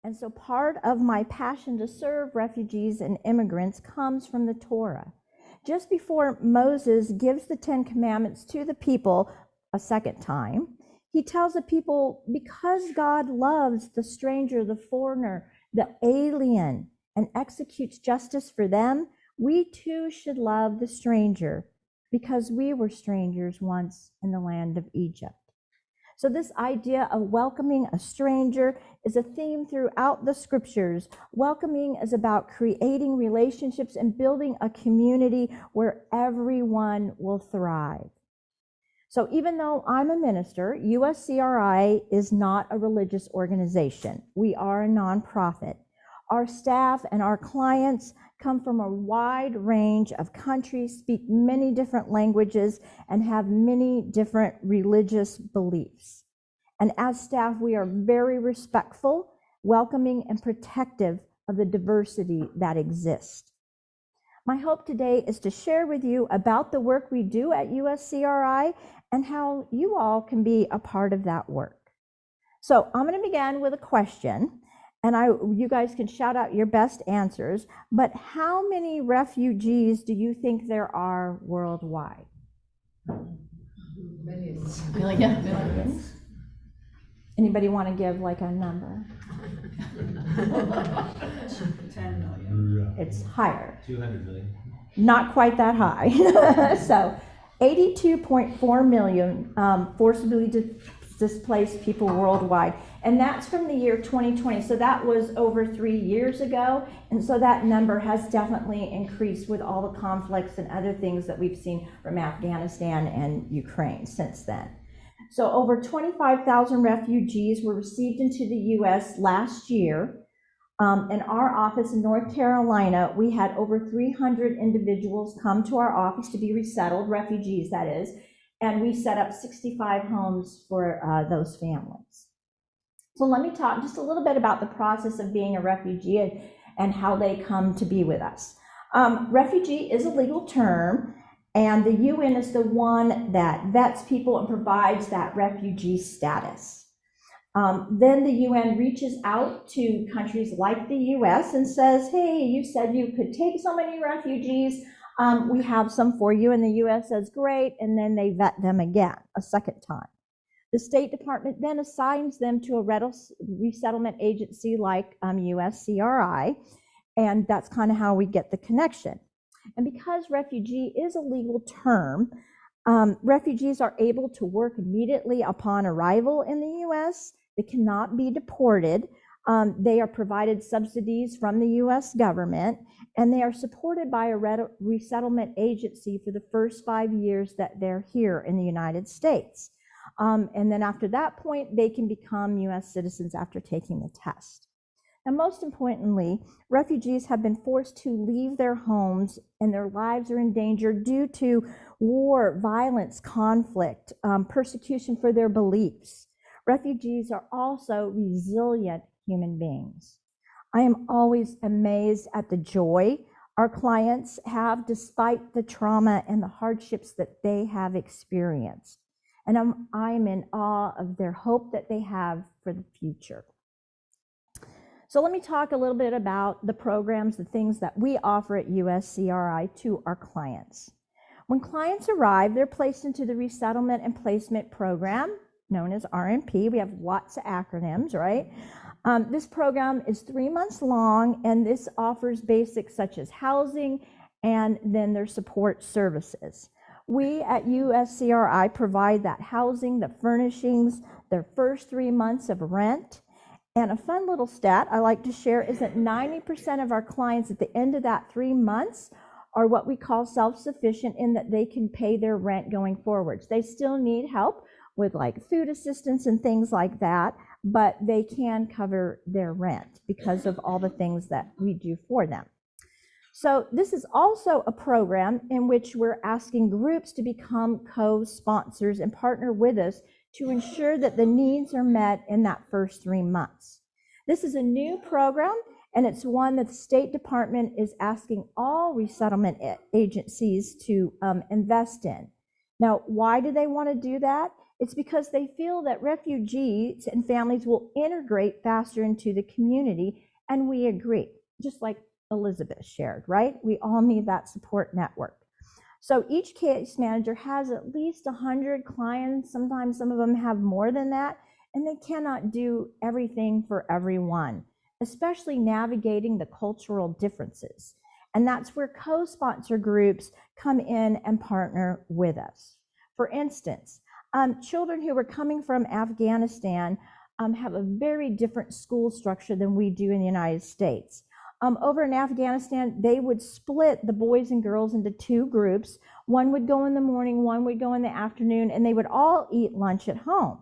And so part of my passion to serve refugees and immigrants comes from the Torah. Just before Moses gives the Ten Commandments to the people a second time, he tells the people, because God loves the stranger, the foreigner, the alien, and executes justice for them, we too should love the stranger, because we were strangers once in the land of Egypt. So this idea of welcoming a stranger is a theme throughout the scriptures. Welcoming is about creating relationships and building a community where everyone will thrive. So even though I'm a minister, USCRI is not a religious organization. We are a nonprofit. Our staff and our clients come from a wide range of countries, speak many different languages, and have many different religious beliefs. And as staff, we are very respectful, welcoming, and protective of the diversity that exists. My hope today is to share with you about the work we do at USCRI and how you all can be a part of that work. So I'm going to begin with a question. And you guys can shout out your best answers, but how many refugees do you think there are worldwide? Millions. Millions. Anybody want to give like a number? 10 million. It's higher. 200 million. Not quite that high. So 82.4 million forcibly displaced people worldwide. And that's from the year 2020. So that was over 3 years ago. And so that number has definitely increased with all the conflicts and other things that we've seen from Afghanistan and Ukraine since then. So over 25,000 refugees were received into the US last year. In our office in North Carolina, we had over 300 individuals come to our office to be resettled, refugees that is, and we set up 65 homes for those families. So let me talk just a little bit about the process of being a refugee and how they come to be with us. Refugee is a legal term, and the UN is the one that vets people and provides that refugee status. Then the UN reaches out to countries like the US and says, hey, you said you could take so many refugees. We have some for you. And the US says, great. And then they vet them again a second time. The State Department then assigns them to a resettlement agency like USCRI. And that's kind of how we get the connection. And because refugee is a legal term, refugees are able to work immediately upon arrival in the US. They cannot be deported. They are provided subsidies from the US government, and they are supported by a resettlement agency for the first 5 years that they're here in the United States. And then after that point, they can become US citizens after taking the test. And most importantly, refugees have been forced to leave their homes and their lives are in danger due to war, violence, conflict, persecution for their beliefs. Refugees are also resilient human beings. I am always amazed at the joy our clients have despite the trauma and the hardships that they have experienced. And I'm in awe of their hope that they have for the future. So let me talk a little bit about the programs, the things that we offer at USCRI to our clients. When clients arrive, they're placed into the Resettlement and Placement Program, known as RNP. We have lots of acronyms, right? This program is 3 months long, and this offers basics such as housing and then their support services. We at USCRI provide that housing, the furnishings, their first 3 months of rent. And a fun little stat I like to share is that 90% of our clients at the end of that 3 months are what we call self-sufficient in that they can pay their rent going forwards. They still need help with like food assistance and things like that, but they can cover their rent because of all the things that we do for them. So this is also a program in which we're asking groups to become co-sponsors and partner with us to ensure that the needs are met in that first 3 months. This is a new program, and it's one that the State Department is asking all resettlement agencies to invest in. Now, why do they want to do that? It's because they feel that refugees and families will integrate faster into the community, and we agree, just like Elizabeth shared, right? We all need that support network. So each case manager has at least 100 clients. Sometimes some of them have more than that, and they cannot do everything for everyone, especially navigating the cultural differences. And that's where co-sponsor groups come in and partner with us. For instance, children who are coming from Afghanistan have a very different school structure than we do in the United States. Over in Afghanistan, they would split the boys and girls into two groups. One would go in the morning, one would go in the afternoon, and they would all eat lunch at home.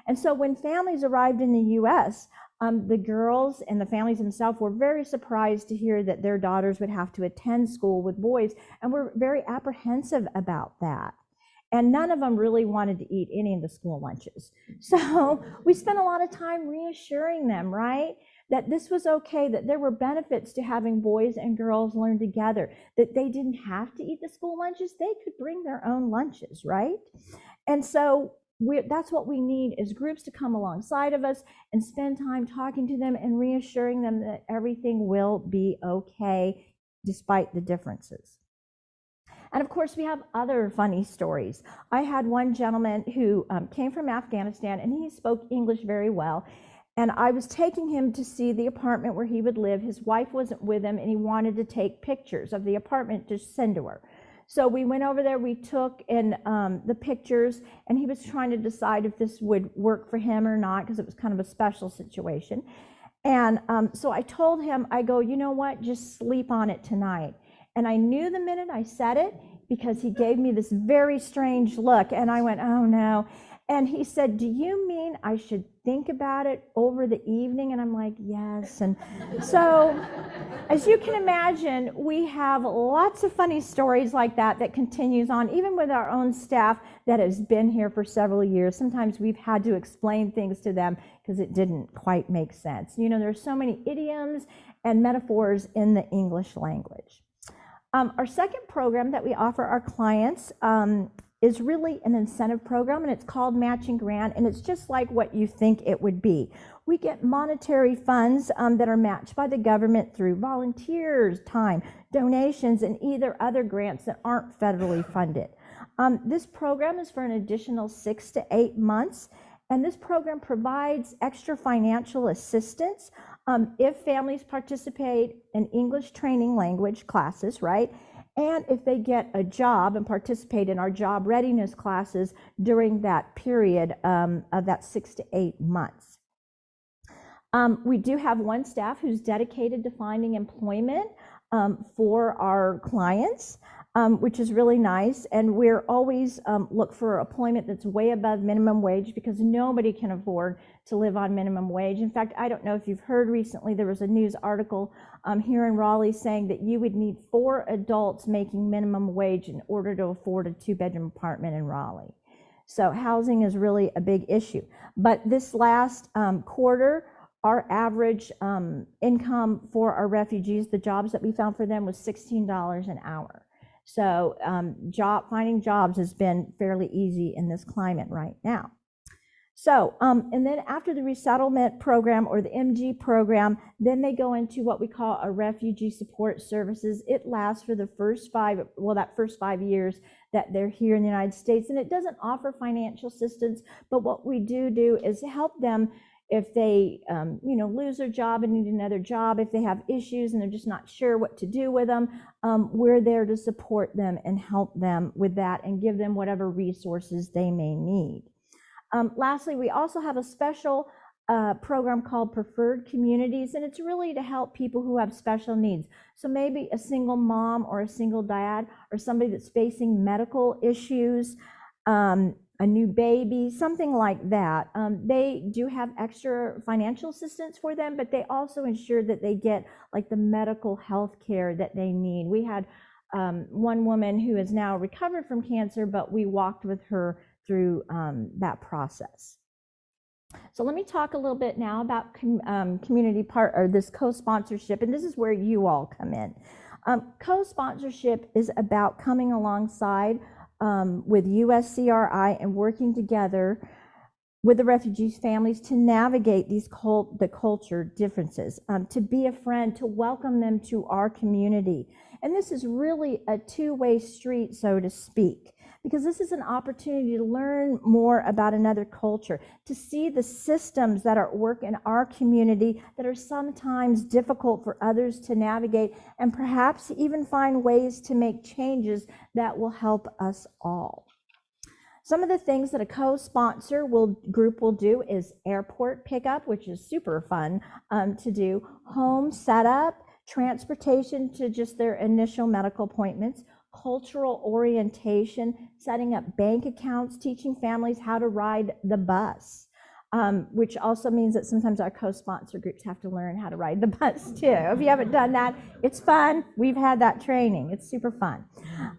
And so when families arrived in the US, the girls and the families themselves were very surprised to hear that their daughters would have to attend school with boys, and were very apprehensive about that. And none of them really wanted to eat any of the school lunches. So we spent a lot of time reassuring them, right? That this was okay, that there were benefits to having boys and girls learn together, that they didn't have to eat the school lunches, they could bring their own lunches, right? And so that's what we need, is groups to come alongside of us and spend time talking to them and reassuring them that everything will be okay despite the differences. And of course, we have other funny stories. I had one gentleman who came from Afghanistan, and he spoke English very well. And I was taking him to see the apartment where he would live. His wife wasn't with him, and he wanted to take pictures of the apartment to send to her. So we went over there, we took in the pictures, and he was trying to decide if this would work for him or not, because it was kind of a special situation. And so I told him, I go, you know what, just sleep on it tonight. And I knew the minute I said it, because he gave me this very strange look, and I went, oh no. And he said, do you mean I should think about it over the evening? And I'm like, yes. And so, as you can imagine, we have lots of funny stories like that that continues on, even with our own staff that has been here for several years. Sometimes we've had to explain things to them because it didn't quite make sense. You know, there's so many idioms and metaphors in the English language. Our second program that we offer our clients is really an incentive program, and it's called Matching Grant, and it's just like what you think it would be. We get monetary funds that are matched by the government through volunteers, time, donations, and either other grants that aren't federally funded. This program is for an additional 6 to 8 months, and this program provides extra financial assistance if families participate in English training language classes, right? And if they get a job and participate in our job readiness classes during that period of that 6 to 8 months. We do have one staff who's dedicated to finding employment for our clients, which is really nice. And we're always look for employment that's way above minimum wage, because nobody can afford to live on minimum wage. In fact, I don't know if you've heard recently, there was a news article here in Raleigh saying that you would need 4 adults making minimum wage in order to afford a 2-bedroom apartment in Raleigh. So housing is really a big issue. But this last quarter, our average income for our refugees, the jobs that we found for them, was $16 an hour. So finding jobs has been fairly easy in this climate right now. So, and then after the resettlement program, or the MG program, then they go into what we call a refugee support services. It lasts for the first 5 years that they're here in the United States, and it doesn't offer financial assistance, but what we do is help them if they lose their job and need another job, if they have issues and they're just not sure what to do with them. We're there to support them and help them with that and give them whatever resources they may need. Lastly, we also have a special program called Preferred Communities, and it's really to help people who have special needs. So maybe a single mom or a single dad, or somebody that's facing medical issues, a new baby, something like that. They do have extra financial assistance for them, but they also ensure that they get like the medical health care that they need. We had one woman who is now recovered from cancer, but we walked with her through that process. So let me talk a little bit now about community part, or this co-sponsorship, and this is where you all come in. Co-sponsorship is about coming alongside with USCRI and working together with the refugees' families to navigate the culture differences, to be a friend, to welcome them to our community. And this is really a two-way street, so to speak, because this is an opportunity to learn more about another culture, to see the systems that are at work in our community that are sometimes difficult for others to navigate, and perhaps even find ways to make changes that will help us all. Some of the things that a co-sponsor group will do is airport pickup, which is super fun to do, home setup, transportation to just their initial medical appointments, cultural orientation, setting up bank accounts, teaching families how to ride the bus, which also means that sometimes our co-sponsor groups have to learn how to ride the bus too. If you haven't done that, it's fun. We've had that training. It's super fun.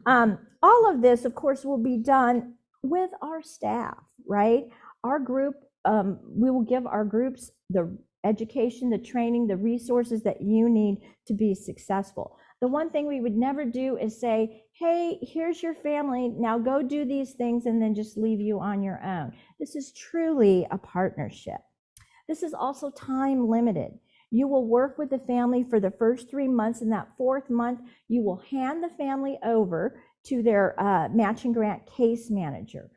All of this, of course, will be done with our staff, right? Our group, we will give our groups the education, the training, the resources that you need to be successful. The one thing we would never do is say, hey, here's your family, now go do these things, and then just leave you on your own. This is truly a partnership. This is also time limited. You will work with the family for the first 3 months. In that 4th month, you will hand the family over to their matching grant case manager.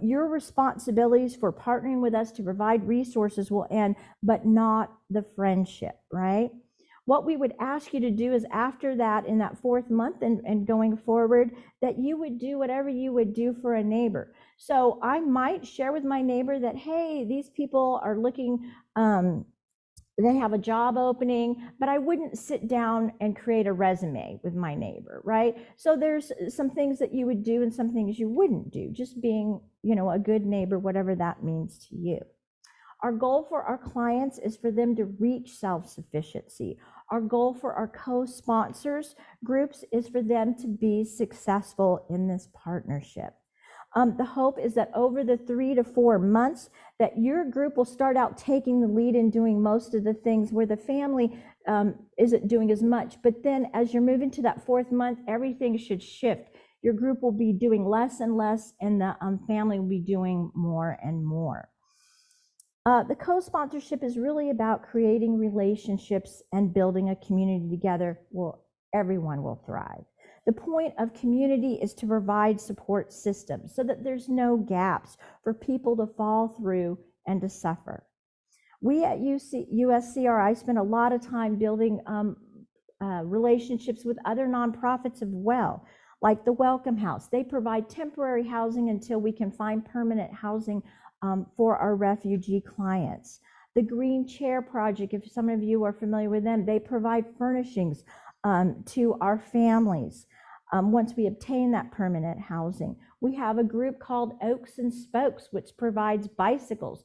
Your responsibilities for partnering with us to provide resources will end, but not the friendship, right? What we would ask you to do is after that, in that 4th month and going forward, that you would do whatever you would do for a neighbor. So I might share with my neighbor that, hey, these people are looking, they have a job opening, but I wouldn't sit down and create a resume with my neighbor, right? So there's some things that you would do and some things you wouldn't do, just being, a good neighbor, whatever that means to you. Our goal for our clients is for them to reach self-sufficiency. Our goal for our co-sponsors groups is for them to be successful in this partnership. The hope is that over the 3 to 4 months that your group will start out taking the lead in doing most of the things where the family isn't doing as much. But then as you're moving to that 4th month, everything should shift. Your group will be doing less and less, and the family will be doing more and more. The co-sponsorship is really about creating relationships and building a community together where everyone will thrive. The point of community is to provide support systems so that there's no gaps for people to fall through and to suffer. We at USCRI spend a lot of time building relationships with other nonprofits as well, like the Welcome House. They provide temporary housing until we can find permanent housing for our refugee clients. The Green Chair Project, if some of you are familiar with them, they provide furnishings to our families once we obtain that permanent housing. We have a group called Oaks and Spokes, which provides bicycles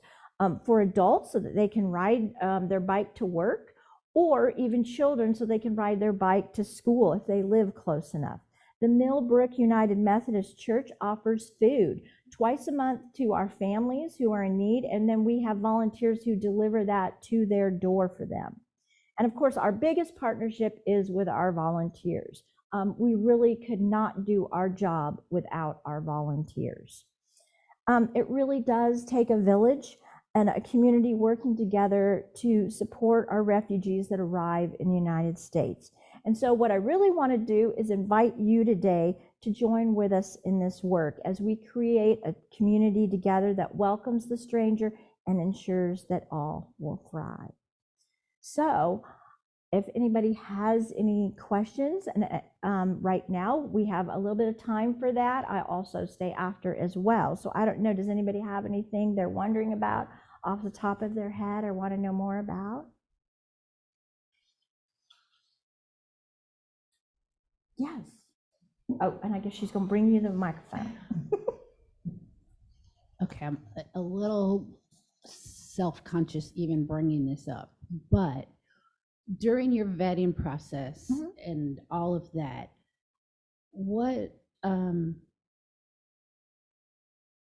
for adults so that they can ride their bike to work, or even children so they can ride their bike to school if they live close enough. The Millbrook United Methodist Church offers food twice a month to our families who are in need, and then we have volunteers who deliver that to their door for them. And of course, our biggest partnership is with our volunteers. We really could not do our job without our volunteers. It really does take a village and a community working together to support our refugees that arrive in the United States. And so what I really want to do is invite you today to join with us in this work as we create a community together that welcomes the stranger and ensures that all will thrive. So if anybody has any questions, and right now we have a little bit of time for that. I also stay after as well. So I don't know, does anybody have anything they're wondering about off the top of their head or want to know more about? Yes. Oh, and I guess she's going to bring you the microphone. Okay, I'm a little self-conscious even bringing this up, but during your vetting process and all of that, what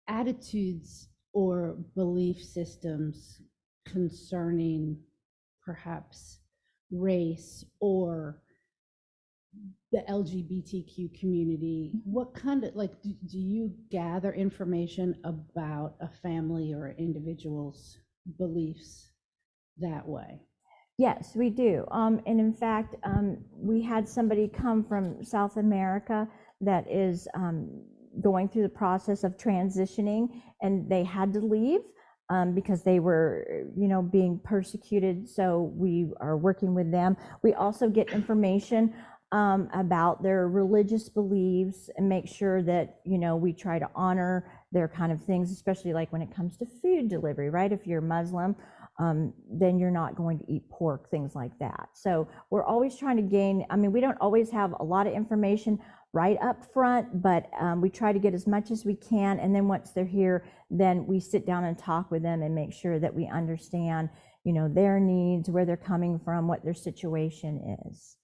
attitudes or belief systems concerning perhaps race or the LGBTQ community, what kind of, like, do you gather information about a family or individual's beliefs that way? Yes, we do. And in fact, we had somebody come from South America that is going through the process of transitioning, and they had to leave because they were, being persecuted. So we are working with them. We also get information about their religious beliefs and make sure that, we try to honor their kind of things, especially like when it comes to food delivery, right? If you're Muslim, then you're not going to eat pork, things like that. So we're always trying to gain, we don't always have a lot of information right up front, but we try to get as much as we can. And then once they're here, then we sit down and talk with them and make sure that we understand, their needs, where they're coming from, what their situation is.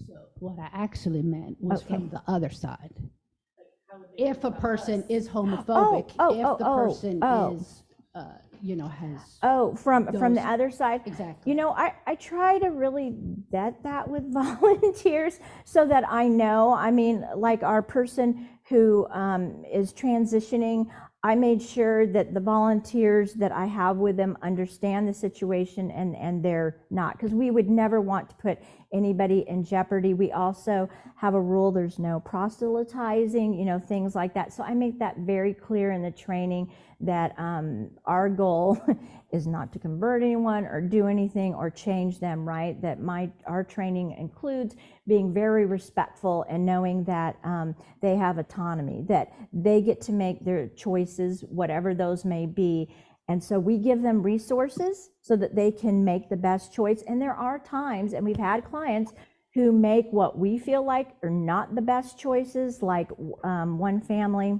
So what I actually meant was from the other side. If a person is homophobic, if the person is, has. From the other side? Exactly. I try to really vet that with volunteers so that I know, like our person who is transitioning, I made sure that the volunteers that I have with them understand the situation and they're not, because we would never want to put anybody in jeopardy. We also have a rule, there's no proselytizing, things like that. So I make that very clear in the training that our goal is not to convert anyone or do anything or change them, right? That our training includes being very respectful and knowing that they have autonomy, that they get to make their choices, whatever those may be. And so we give them resources so that they can make the best choice. And there are times, and we've had clients who make what we feel like are not the best choices, like one family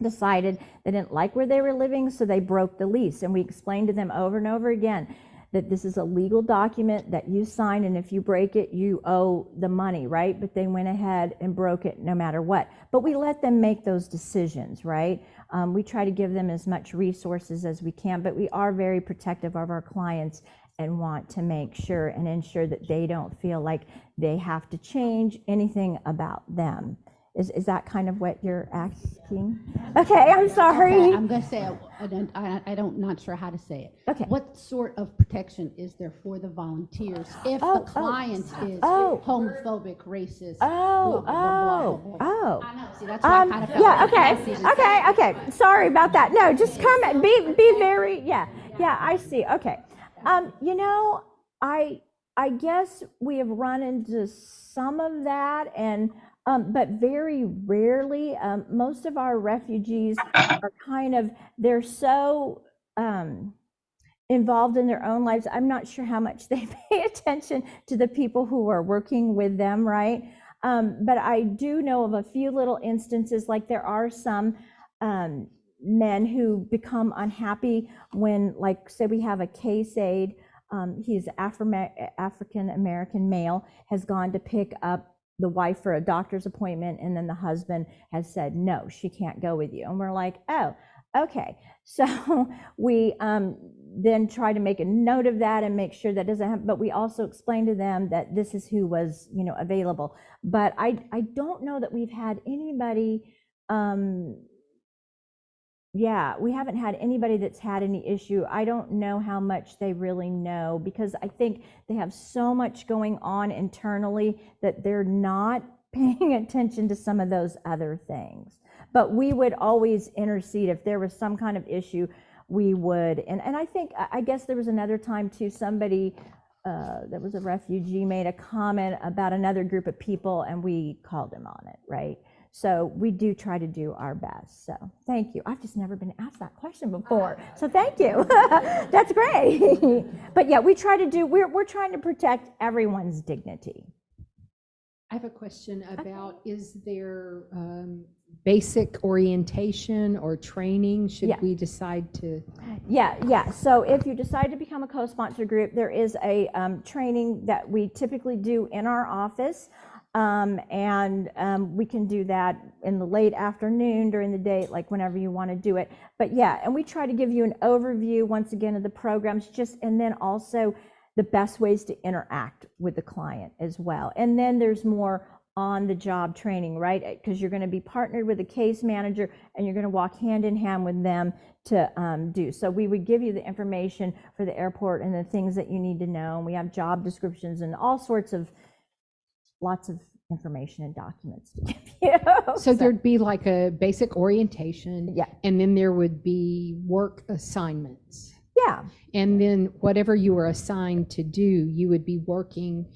decided they didn't like where they were living, so they broke the lease. And we explained to them over and over again that this is a legal document that you sign, and if you break it, you owe the money, right? But they went ahead and broke it no matter what. But we let them make those decisions, right? We try to give them as much resources as we can, but we are very protective of our clients and want to make sure and ensure that they don't feel like they have to change anything about them. Is that kind of what you're asking? Okay, I'm sorry. Okay, I'm going to say, not sure how to say it. Okay. What sort of protection is there for the volunteers if the client is homophobic, racist? Blah, blah, blah, blah. I know. See, that's why I kind of felt okay. Sorry about that. No, just come. Be very. Yeah. I see. Okay. I guess we have run into some of that, and but very rarely. Most of our refugees are they're so involved in their own lives. I'm not sure how much they pay attention to the people who are working with them, right? But I do know of a few little instances, like there are some men who become unhappy when, like, say we have a case aide, he's African American male, has gone to pick up the wife for a doctor's appointment, and then the husband has said, no, she can't go with you. And we're like, oh, okay. So we then try to make a note of that and make sure that doesn't happen, but we also explain to them that this is who was, available. But I don't know that we've had anybody, we haven't had anybody that's had any issue. I don't know how much they really know, because I think they have so much going on internally that they're not paying attention to some of those other things. But we would always intercede if there was some kind of issue. We would, and I guess there was another time too, somebody that was a refugee made a comment about another group of people, and we called him on it, right? So we do try to do our best. So thank you. I've just never been asked that question before. So thank you. That's great. But yeah, we're trying to protect everyone's dignity. I have a question about, is there basic orientation or training should we decide to? Yeah. So if you decide to become a co-sponsor group, there is a training that we typically do in our office. We can do that in the late afternoon, during the day, like whenever you want to do it. But yeah, and we try to give you an overview once again of the programs, and then also the best ways to interact with the client as well. And then there's more on the job training, right? Because you're going to be partnered with a case manager and you're going to walk hand in hand with them to do. So we would give you the information for the airport and the things that you need to know. And we have job descriptions and all sorts of, lots of information and documents to give you. So there'd be like a basic orientation. Yeah. And then there would be work assignments. Yeah. And then whatever you were assigned to do, you would be working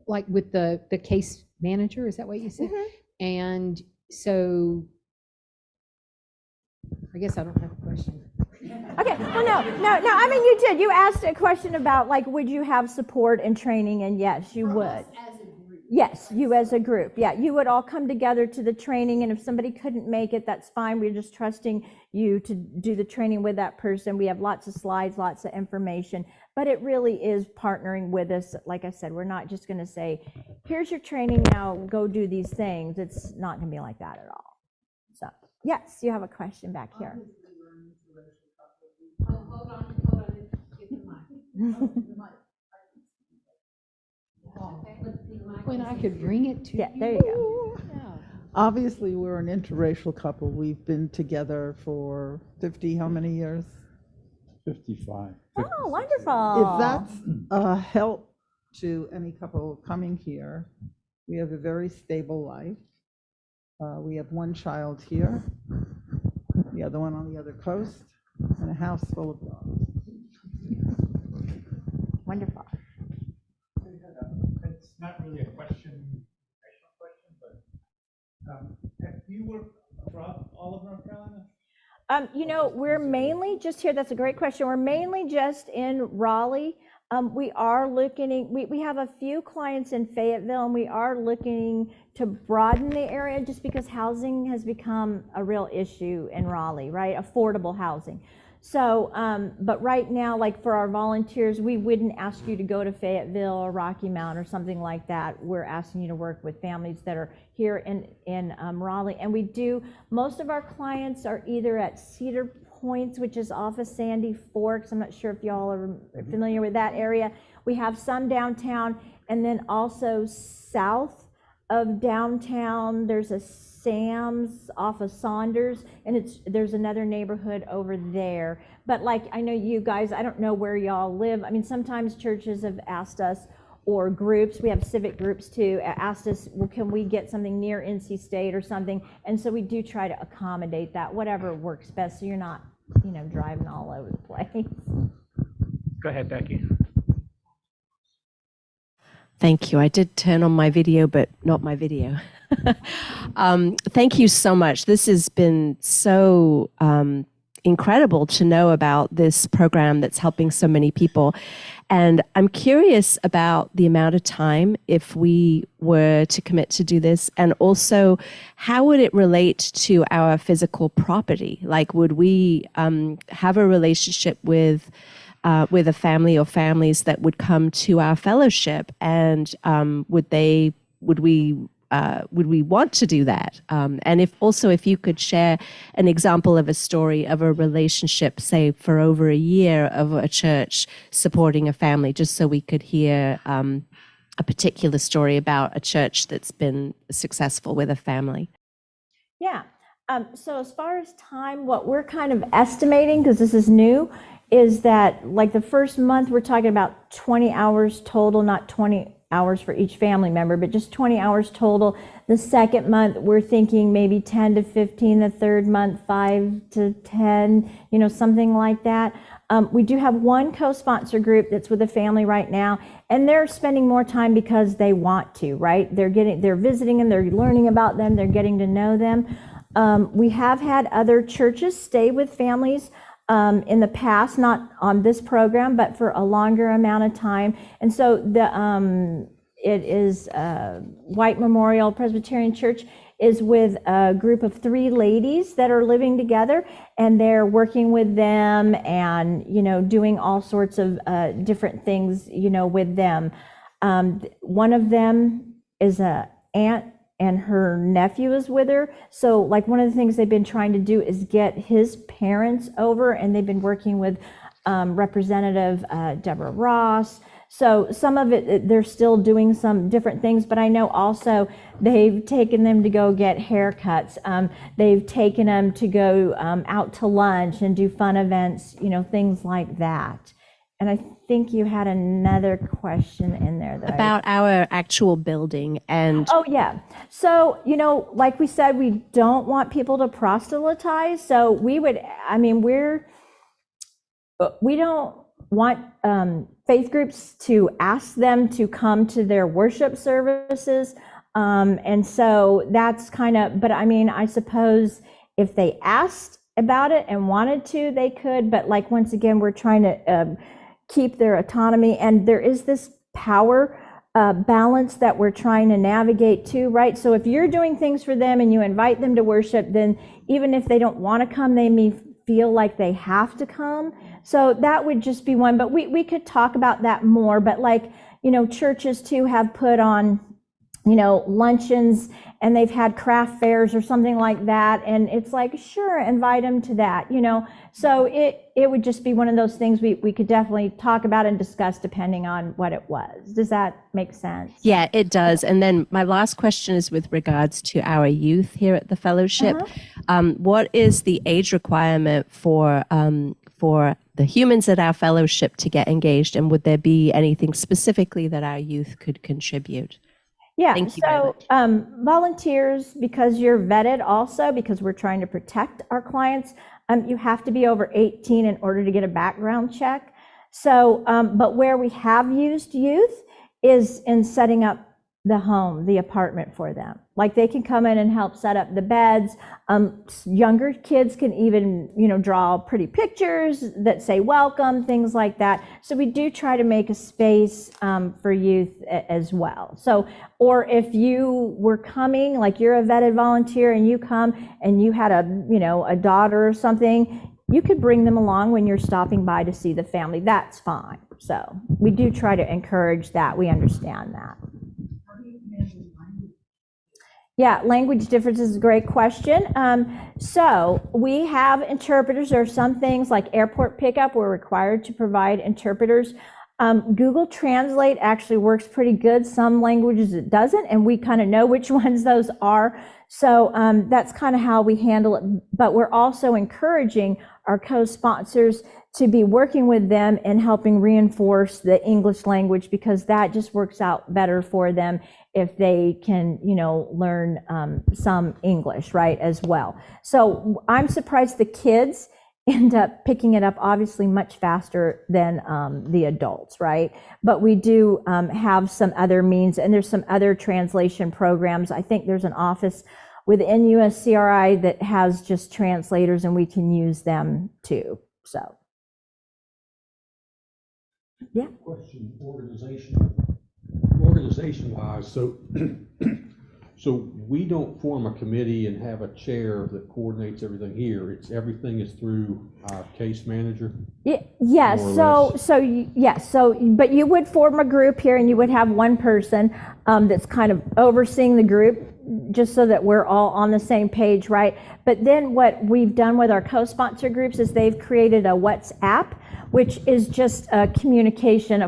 like with the case manager, is that what you said? Mm-hmm. And so I guess I don't have a question. Okay, well, no, I mean, you did. You asked a question about, like, would you have support and training, and yes, you would. Yes, you as a group. Yeah, you would all come together to the training, and if somebody couldn't make it, that's fine. We're just trusting you to do the training with that person. We have lots of slides, lots of information, but it really is partnering with us. Like I said, we're not just going to say, here's your training, now go do these things. It's not going to be like that at all. So, yes, you have a question back here. Hold on. Get the mic. When I could bring it to Yeah, you. there you go. Obviously, we're an interracial couple. We've been together for 50, how many years? 55. Oh, wonderful. If that's a help to any couple coming here, we have a very stable life. We have one child here, the other one on the other coast, and a house full of dogs. Wonderful. It's not really a question, but have you worked across all of North Carolina? You know, we're mainly just here. That's a great question. We're mainly just in Raleigh. We are looking, we have a few clients in Fayetteville, and we are looking to broaden the area just because housing has become a real issue in Raleigh, right? Affordable housing. So, but right now, like for our volunteers, we wouldn't ask you to go to Fayetteville or Rocky Mount or something like that. We're asking you to work with families that are here in Raleigh. And we do, most of our clients are either at Cedar Points, which is off of Sandy Forks. I'm not sure if y'all are familiar with that area. We have some downtown, and then also south of downtown, there's a Sam's off of Saunders, and there's another neighborhood over there. But like, I know you guys, I don't know where y'all live. I mean, sometimes churches have asked us, or groups, we have civic groups too, asked us, well, can we get something near NC State or something? And so we do try to accommodate that, whatever works best, so you're not, you know, driving all over the place. Go ahead, Becky. Thank you. I did turn on my video, but not my video. Thank you so much. This has been so incredible to know about this program that's helping so many people. And I'm curious about the amount of time if we were to commit to do this, and also how would it relate to our physical property? Like, would we have a relationship with a family or families that would come to our fellowship, and would we want to do that? And if you could share an example of a story of a relationship, say for over a year, of a church supporting a family, just so we could hear a particular story about a church that's been successful with a family. Yeah. So as far as time, what we're kind of estimating, because this is new, is that like the first month we're talking about 20 hours total, not 20 hours for each family member, but just 20 hours total. The second month we're thinking maybe 10 to 15, the third month 5 to 10, you know, something like that. We do have one co-sponsor group that's with a family right now, and they're spending more time because they want to, right? They're visiting them, they're learning about them, they're getting to know them. We have had other churches stay with families in the past, not on this program, but for a longer amount of time. And so it is White Memorial Presbyterian Church is with a group of 3 ladies that are living together, and they're working with them and, you know, doing all sorts of different things, you know, with them. One of them is a aunt, and her nephew is with her. So like one of the things they've been trying to do is get his parents over, and they've been working with Representative Deborah Ross, So some of it, they're still doing some different things, but I know also they've taken them to go get haircuts. They've taken them to go out to lunch and do fun events, things like that. And I think you had another question in there that About our actual building and Oh, yeah. So, like we said, we don't want people to proselytize. So we don't want faith groups to ask them to come to their worship services. And so that's but I suppose if they asked about it and wanted to, they could. But like, once again, we're trying to keep their autonomy. And there is this power balance that we're trying to navigate too, right? So if you're doing things for them and you invite them to worship, then even if they don't want to come, they may feel like they have to come. So that would just be one, but we could talk about that more. But churches too have put on, luncheons, and they've had craft fairs or something like that. And it's like, sure, invite them to that, So it would just be one of those things we could definitely talk about and discuss depending on what it was. Does that make sense? yeah, it does. And then my last question is with regards to our youth here at the fellowship. What is the age requirement for the humans at our fellowship to get engaged? And would there be anything specifically that our youth could contribute? Yeah, Thank you very so volunteers, because you're vetted also, because we're trying to protect our clients, you have to be over 18 in order to get a background check. So, but where we have used youth is in setting up the home, the apartment for them. Like, they can come in and help set up the beds. Younger kids can even, draw pretty pictures that say welcome, things like that. So we do try to make a space for youth as well. So, or if you were coming, like you're a vetted volunteer and you come and you had a daughter or something, you could bring them along when you're stopping by to see the family. That's fine. So we do try to encourage that. We understand that. Yeah, language differences is a great question. So we have interpreters. There are some things like airport pickup, we're required to provide interpreters. Google Translate actually works pretty good. Some languages it doesn't, and we kind of know which ones those are. So that's kind of how we handle it. But we're also encouraging our co-sponsors to be working with them and helping reinforce the English language, because that just works out better for them if they can, learn some English, right, as well. So I'm surprised the kids end up picking it up obviously much faster than the adults, right? But we do have some other means, and there's some other translation programs. I think there's an office within USCRI that has just translators, and we can use them too, so. Yeah. Question, organization-wise, so we don't form a committee and have a chair that coordinates everything here. Everything is through our case manager? Yes, but you would form a group here, and you would have one person that's kind of overseeing the group, just so that we're all on the same page, right? But then what we've done with our co-sponsor groups is they've created a WhatsApp, which is just a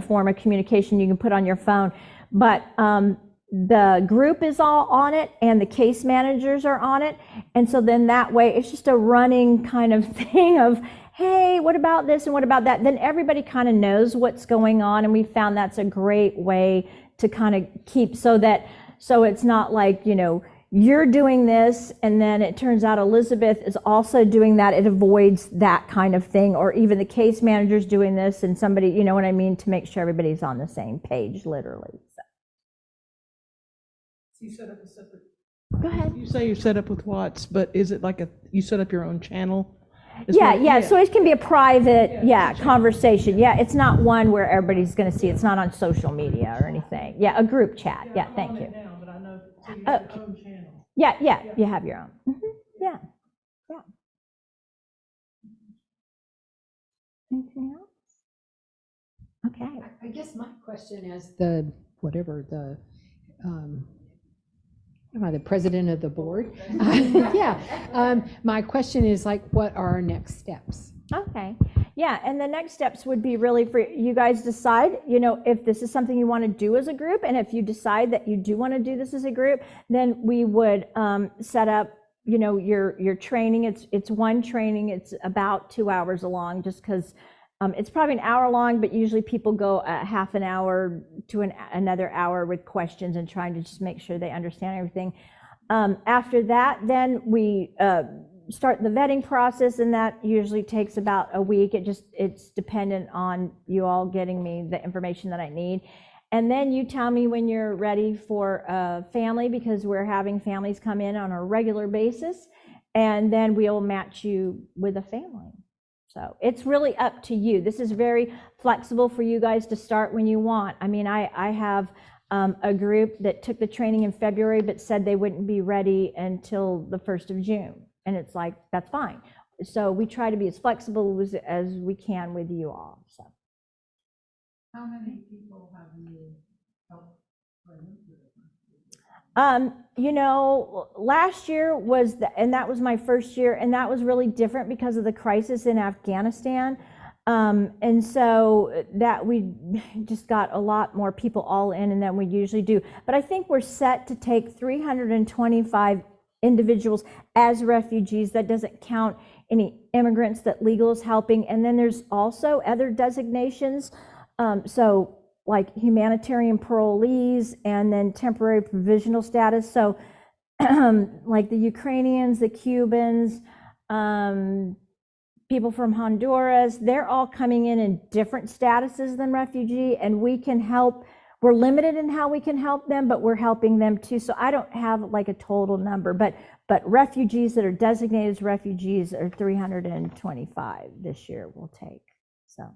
form of communication you can put on your phone. But the group is all on it, and the case managers are on it. And so then that way, it's just a running kind of thing of, hey, what about this and what about that? Then everybody kind of knows what's going on, and we found that's a great way to kind of keep so it's not like, you're doing this, and then it turns out Elizabeth is also doing that. It avoids that kind of thing, or even the case manager's doing this, and somebody, you know what I mean, to make sure everybody's on the same page, literally. So you set up a separate. Go ahead. You say you're set up with Watts, but is it like you set up your own channel? Yeah. So it can be a private, conversation. Yeah, it's not one where everybody's going to see. It's not on social media or anything. Yeah, a group chat. Yeah, thank you. Now, but I know, so you have your own channel. Yeah, you have your own. Yeah. Anything else? Okay. I guess my question as am I the president of the board? Yeah. My question is, like, what are our next steps? Okay. Yeah, and the next steps would be really for you guys decide, you know, if this is something you want to do as a group, and if you decide that you do want to do this as a group, then we would set up, you know, your training. It's one training. It's about 2 hours long, just because it's probably an hour long, but usually people go a half an hour to another hour with questions and trying to just make sure they understand everything. After that, then we start the vetting process, and that usually takes about a week. It's dependent on you all getting me the information that I need. And then you tell me when you're ready for a family, because we're having families come in on a regular basis, and then we'll match you with a family. So it's really up to you. This is very flexible for you guys to start when you want. I mean, I have a group that took the training in February but said they wouldn't be ready until the 1st of June. And it's like, that's fine. So we try to be as flexible as we can with you all. So. How many people have you helped bring into this? You know, last year was, and that was my first year, and that was really different because of the crisis in Afghanistan. And so that we just got a lot more people all in than we usually do. But I think we're set to take 325 individuals as refugees. That doesn't count any immigrants that legal is helping. And then there's also other designations. So like humanitarian parolees and then temporary provisional status. So like the Ukrainians, the Cubans, people from Honduras, they're all coming in different statuses than refugee, and we can help. We're limited in how we can help them, but we're helping them too. So I don't have like a total number, but refugees that are designated as refugees are 325 this year we'll take. So.